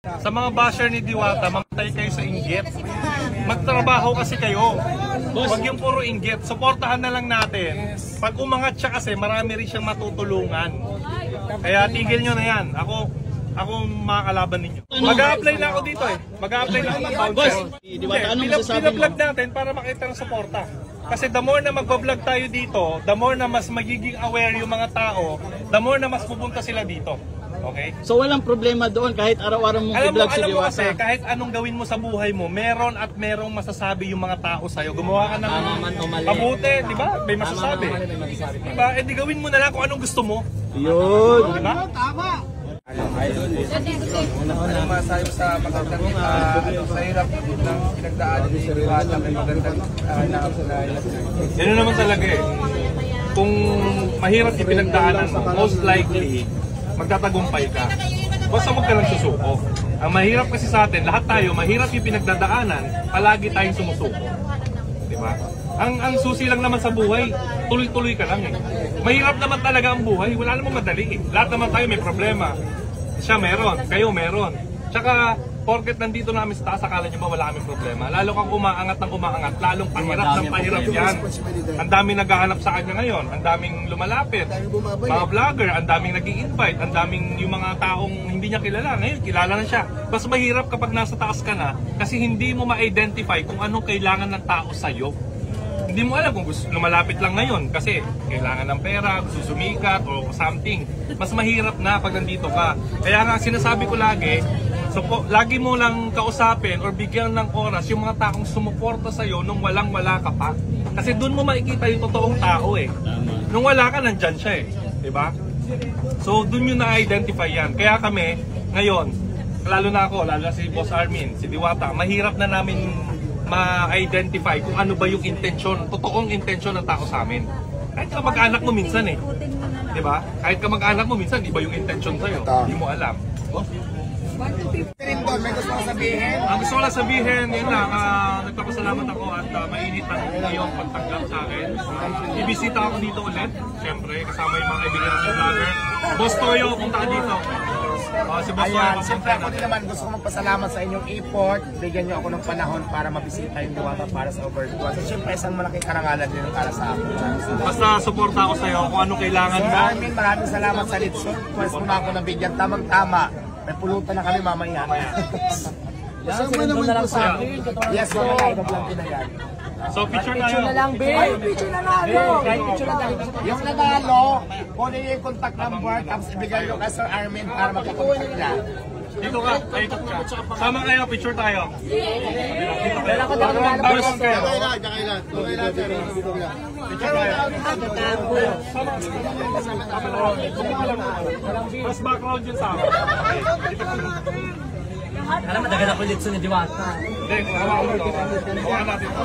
Sa mga basher ni Diwata, mamatay kayo sa inggit. Magtrabaho kasi kayo. Huwag yung puro inggit. Suportahan na lang natin. Pag umangat siya kasi, marami rin siyang matutulungan. Kaya tigil nyo na yan. Ako makakalaban ninyo. Mag-a-apply na ako dito eh. Mag-a-apply na ako ng bouncer. Pinablog natin para makita ng suporta. Kasi the more na magbablog tayo dito, the more na mas magiging aware yung mga tao, the more na mas pupunta sila dito. Okay? So walang problema doon kahit araw-araw mong i-vlog si Diwata. Alam mo kasi, kahit anong gawin mo sa buhay mo, meron at merong masasabi yung mga tao sa'yo. Gumawa ka ng mabuti, di ba? May masasabi. Di ba? Eh di gawin mo na lang kung anong gusto mo. Yun. Di ba? Tama! Anong masasabi mo sa pagkakang sa hirap ng pinagdaanan ni Diwata, may magandang Yan naman talaga eh. Kung mahirap yung pinagdaanan mo, most likely, magtatagumpay ka. Basta huwag ka lang susuko. Ang mahirap kasi sa atin, lahat tayo, mahirap yung pinagdadaanan, palagi tayong sumusuko. Diba? Ang susi lang naman sa buhay, tuloy-tuloy ka lang eh. Mahirap naman talaga ang buhay, wala namang madali eh. Lahat naman tayo may problema. Siya meron, kayo meron. Tsaka, porket nandito namin sa taas, akala nyo ba wala kaming problema? Lalo kang umaangat ng umaangat, lalong pahirap ng pahirap yan. Ang daming naghahanap sa kanya ngayon, ang daming lumalapit, mga vlogger, ang daming nag-i-invite, ang daming yung mga taong hindi niya kilala. Ngayon, kilala na siya. Mas mahirap kapag nasa taas ka na, kasi hindi mo ma-identify kung anong kailangan ng tao sa'yo. Hindi mo alam kung gusto lumalapit lang ngayon kasi kailangan ng pera, gusto sumikat o something. Mas mahirap na pag nandito ka. Kaya nga sinasabi ko lagi, lagi mo lang kausapin or bigyan ng oras yung mga taong sumuporta sa'yo nung walang-wala ka pa. Kasi doon mo makikita yung totoong tao eh. Nung wala ka, nandyan siya eh. Diba? So doon yung na-identify yan. Kaya kami, ngayon, lalo na ako, lalo na si Boss Armin, si Diwata, mahirap na namin ma-identify kung ano ba yung intensyon, totoong intensyon ng tao sa amin. Kahit ka mag-anak mo minsan eh. Diba? Kahit ka mag-anak mo minsan, iba yung intensyon sa'yo. Hindi mo alam. May gusto ko sabihin? Ang gusto ko lang sabihin, yun lang, nagpapasalamat ako at mainit ang iyong pagtanggap sa akin. Ibisita ako dito ulit, syempre, kasama yung mga kaibigan ng vlogger. Boss Toyo, punta ka dito. Si Boss Toyo, siyempre ako din naman gusto ko magpasalamat sa inyong effort. Bigyan niyo ako ng panahon para mabisita yung Diwata para sa Overdue. So siyempre isang malaking karangalan din para sa akin. Basta suporta ako sa'yo kung anong kailangan mo. Armin, maraming salamat sa Litson. Pwes mo na ako nabigyan tamang-tama. May pulutan na kami mamaya. Kasama naman po sa akin. Yes, so live vlog din na yan. So picture tayo. Picture na lang, babe. Ay, picture na lang. Kahit picture na lang. Yung nanalo, kunin yung contact number, tapos ibigay yung kay Sir Armin para magkakontact na. Dito ka, ikot ka. Sama kayo, picture tayo. Dito kayo. Tapos kayo. Picture tayo. Mas background yun sa akin. Alam, madagal ako ulit sa ni Diwata. Hindi, hawakan mo ito. Hawakan natin ito.